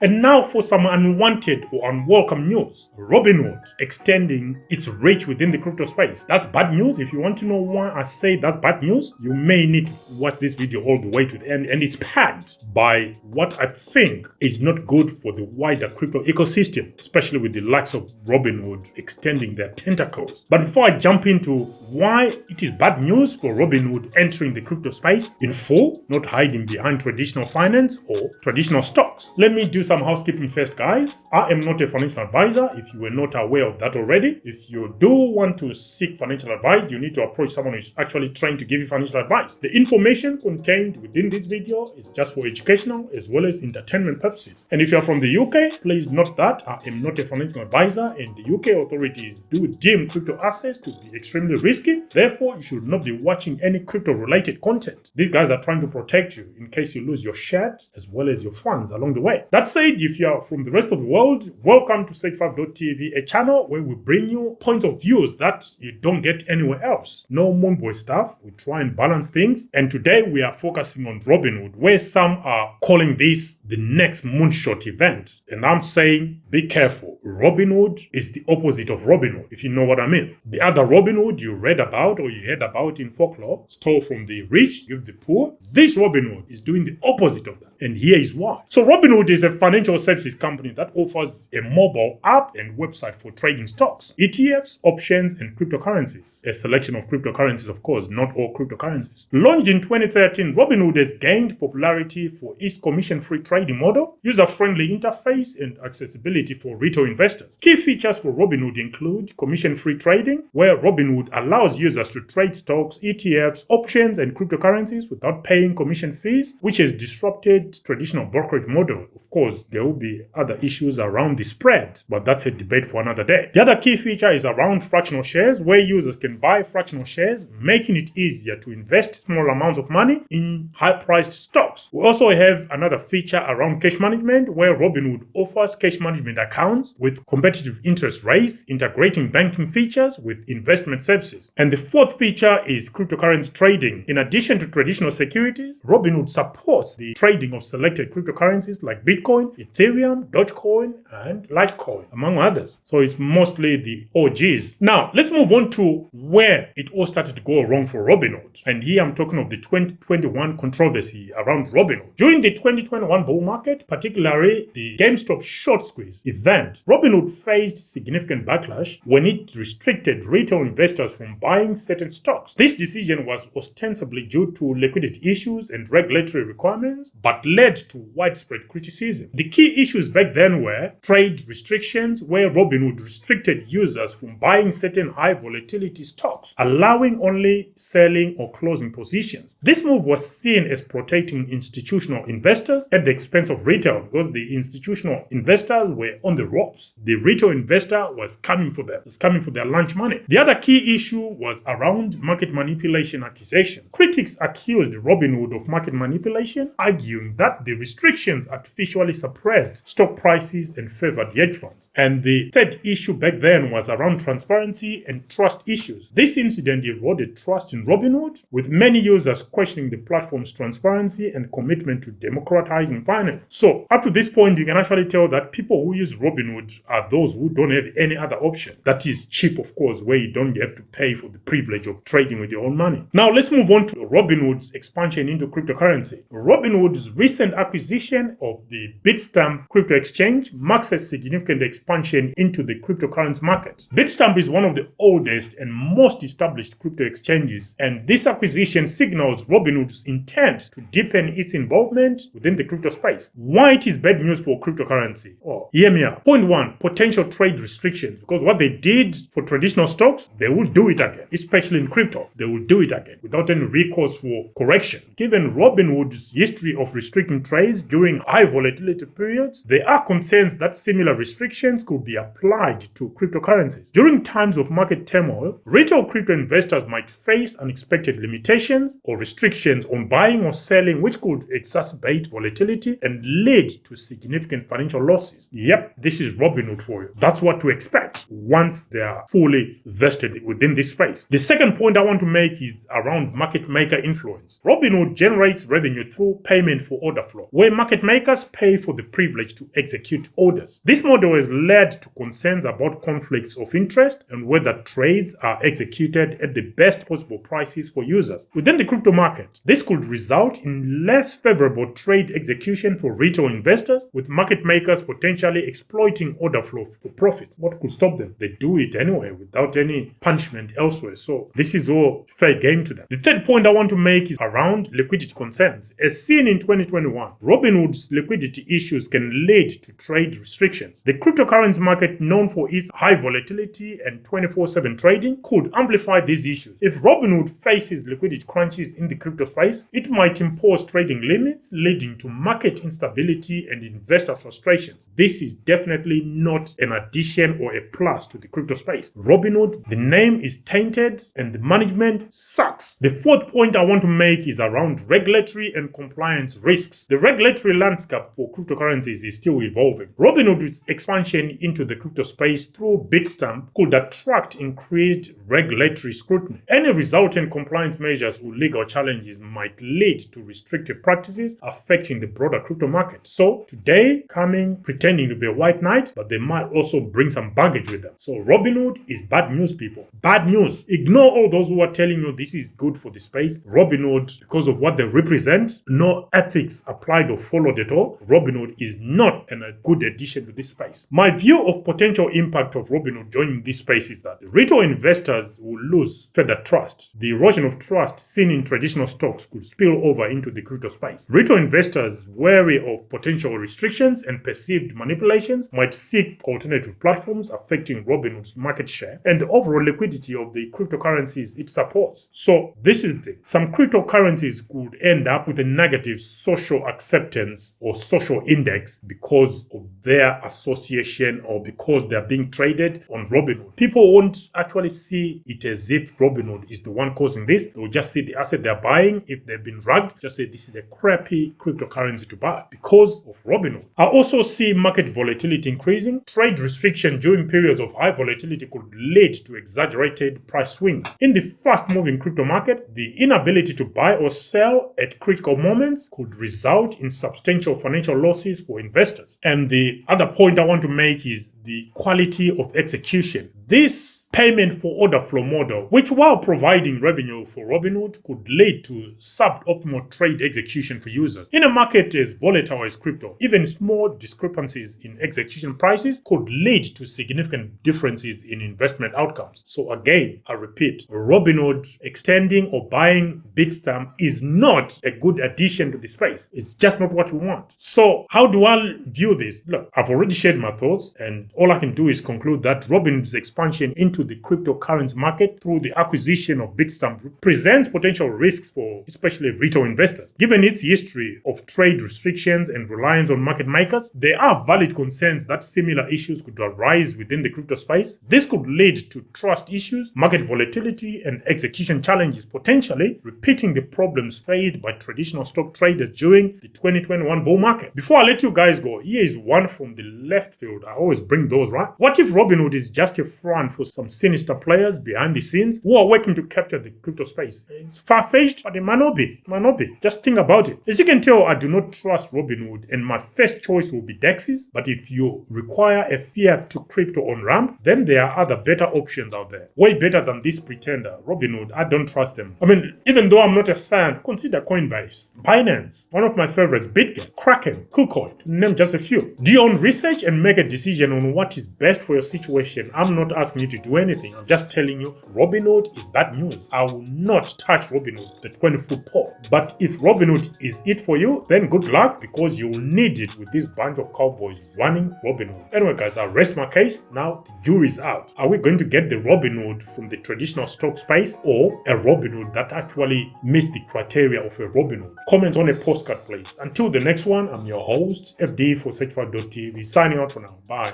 And now for some unwanted or unwelcome news. Robinhood extending its reach within the crypto space. That's bad news. If you want to know why I say that's bad news, you may need to watch this video all the way to the end. And it's packed by what I think is not good for the wider crypto ecosystem, especially with the likes of Robinhood extending their tentacles. But before I jump into why it is bad news for Robinhood entering the crypto space in full, not hiding behind traditional finance or traditional stocks, let me do some housekeeping first, guys. I am not a financial advisor, if you were not aware of that already. If you do want to seek financial advice, you need to approach someone who is actually trying to give you financial advice. The information contained within this video is just for educational as well as entertainment purposes. And if you are from the UK, please note that I am not a financial advisor, and the UK authorities do deem crypto assets to be extremely risky. Therefore, you should not be watching any crypto related content. These guys are trying to protect you in case you lose your shares as well as your funds along the way. That said, if you are from the rest of the world, welcome to Sage5.tv, a channel where we bring you points of views that you don't get anywhere else. No moonboy stuff. We try and balance things. And today we are focusing on Robinhood, where some are calling this the next moonshot event. And I'm saying, be careful. Robinhood is the opposite of Robinhood, if you know what I mean. The other Robinhood you read about or you heard about in folklore, stole from the rich, give the poor. This Robinhood is doing the opposite of that. And here is why. So Robinhood is a financial services company that offers a mobile app and website for trading stocks, ETFs, options, and cryptocurrencies. A selection of cryptocurrencies, of course, not all cryptocurrencies. Launched in 2013, Robinhood has gained popularity for its commission-free trading model, user-friendly interface, and accessibility for retail investors. Key features for Robinhood include commission-free trading, where Robinhood allows users to trade stocks, ETFs, options, and cryptocurrencies without paying commission fees, which has disrupted traditional brokerage model. Of course, there will be other issues around the spread, but that's a debate for another day. The other key feature is around fractional shares, where users can buy fractional shares, making it easier to invest small amounts of money in high-priced stocks. We also have another feature around cash management, where Robinhood offers cash management accounts with competitive interest rates, integrating banking features with investment services. And the fourth feature is cryptocurrency trading. In addition to traditional securities, Robinhood supports the trading of selected cryptocurrencies like Bitcoin, Ethereum, Dogecoin, and Litecoin, among others. So it's mostly the OGs. Now, let's move on to where it all started to go wrong for Robinhood. And here I'm talking of the 2021 controversy around Robinhood. During the 2021 bull market, particularly the GameStop short squeeze event, Robinhood faced significant backlash when it restricted retail investors from buying certain stocks. This decision was ostensibly due to liquidity issues and regulatory requirements, but led to widespread criticism. The key issues back then were trade restrictions, where Robinhood restricted users from buying certain high volatility stocks, allowing only selling or closing positions. This move was seen as protecting institutional investors at the expense of retail, because the institutional investors were on the ropes. The retail investor was coming for them, was coming for their lunch money. The other key issue was around market manipulation accusations. Critics accused Robinhood of market manipulation, arguing that the restrictions artificially suppressed stock prices and favored hedge funds. And the third issue back then was around transparency and trust issues. This incident eroded trust in Robinhood, with many users questioning the platform's transparency and commitment to democratizing finance. So up to this point, you can actually tell that people who use Robinhood are those who don't have any other option. That is cheap, of course, where you don't have to pay for the privilege of trading with your own money. Now let's move on to Robinhood's expansion into cryptocurrency. Robinhood's recent acquisition of the Bitstamp crypto exchange marks a significant expansion into the cryptocurrency market. Bitstamp is one of the oldest and most established crypto exchanges, and this acquisition signals Robinhood's intent to deepen its involvement within the crypto space. Why it is bad news for cryptocurrency? Hear me out. Point one, potential trade restrictions. Because what they did for traditional stocks, they will do it again, especially in crypto. They will do it again without any recourse for correction. Given Robinhood's history of restricting trades during high volatility periods, there are concerns that similar restrictions could be applied to cryptocurrencies. During times of market turmoil, retail crypto investors might face unexpected limitations or restrictions on buying or selling, which could exacerbate volatility liquidity and lead to significant financial losses. Yep, this is Robinhood for you. That's what to expect once they are fully vested within this space. The second point I want to make is around market maker influence. Robinhood generates revenue through payment for order flow, where market makers pay for the privilege to execute orders. This model has led to concerns about conflicts of interest and whether trades are executed at the best possible prices for users. Within the crypto market, this could result in less favorable trade execution for retail investors, with market makers potentially exploiting order flow for profit. What could stop them? They do it anyway without any punishment elsewhere. So this is all fair game to them. The third point I want to make is around liquidity concerns. As seen in 2021, Robinhood's liquidity issues can lead to trade restrictions. The cryptocurrency market, known for its high volatility and 24/7 trading, could amplify these issues. If Robinhood faces liquidity crunches in the crypto space, it might impose trading limits, leading to market instability and investor frustrations. This is definitely not an addition or a plus to the crypto space. Robinhood, the name is tainted and the management sucks. The fourth point I want to make is around regulatory and compliance risks. The regulatory landscape for cryptocurrencies is still evolving. Robinhood's expansion into the crypto space through Bitstamp could attract increased regulatory scrutiny. Any resultant compliance measures or legal challenges might lead to restrictive practices affecting the broader crypto market. So today, coming pretending to be a white knight, but they might also bring some baggage with them. So Robinhood is bad news, people. Bad news. Ignore all those who are telling you this is good for the space. Robinhood, because of what they represent, no ethics applied or followed at all. Robinhood is not a good addition to this space. My view of potential impact of Robinhood joining this space is that retail investors will lose further trust. The erosion of trust seen in traditional stocks could spill over into the crypto space. Retail investors wary of potential restrictions and perceived manipulations might seek alternative platforms, affecting Robinhood's market share and the overall liquidity of the cryptocurrencies it supports. So this is the thing. Some cryptocurrencies could end up with a negative social acceptance or social index because of their association or because they are being traded on Robinhood. People won't actually see it as if Robinhood is the one causing this. They will just see the asset they're buying. If they've been rugged, just say this is a crappy cryptocurrency to buy because of Robinhood. I also see market volatility increasing. Trade restriction during periods of high volatility could lead to exaggerated price swings. In the fast-moving crypto market, the inability to buy or sell at critical moments could result in substantial financial losses for investors. And the other point I want to make is the quality of execution. This payment for order flow model, which while providing revenue for Robinhood, could lead to suboptimal trade execution for users. In a market as volatile as crypto, even small discrepancies in execution prices could lead to significant differences in investment outcomes. So again, I repeat, Robinhood extending or buying Bitstamp is not a good addition to the space. It's just not what we want. So how do I view this? Look, I've already shared my thoughts, and all I can do is conclude that Robinhood's expansion into the cryptocurrency market through the acquisition of Bitstamp presents potential risks for especially retail investors. Given its history of trade restrictions and reliance on market makers, there are valid concerns that similar issues could arise within the crypto space. This could lead to trust issues, market volatility, and execution challenges, potentially repeating the problems faced by traditional stock traders during the 2021 bull market. Before I let you guys go, here is one from the left field. I always bring those, right? What if Robinhood is just a front for some sinister players behind the scenes who are working to capture the crypto space? It's far-fetched, but it might not be. It might not be. Just think about it. As you can tell, I do not trust Robinhood, and my first choice will be Dexys. But if you require a fiat to crypto on-ramp, then there are other better options out there. Way better than this pretender. Robinhood, I don't trust them. I mean, even though I'm not a fan, consider Coinbase, Binance, one of my favorites, Bitget, Kraken, KuCoin, to name just a few. Do your own research and make a decision on what is best for your situation. I'm not asking you to do anything. I'm just telling you, Robinhood is bad news. I will not touch Robinhood, the 20-foot pole. But if Robinhood is it for you, then good luck, because you will need it with this bunch of cowboys running Robinhood. Anyway, guys, I'll rest my case. Now the jury's out. Are we going to get the Robinhood from the traditional stock space, or a Robinhood that actually meets the criteria of a Robinhood? Comment on a postcard, please. Until the next one, I'm your host, FD for Certified.tv, signing out for now. Bye.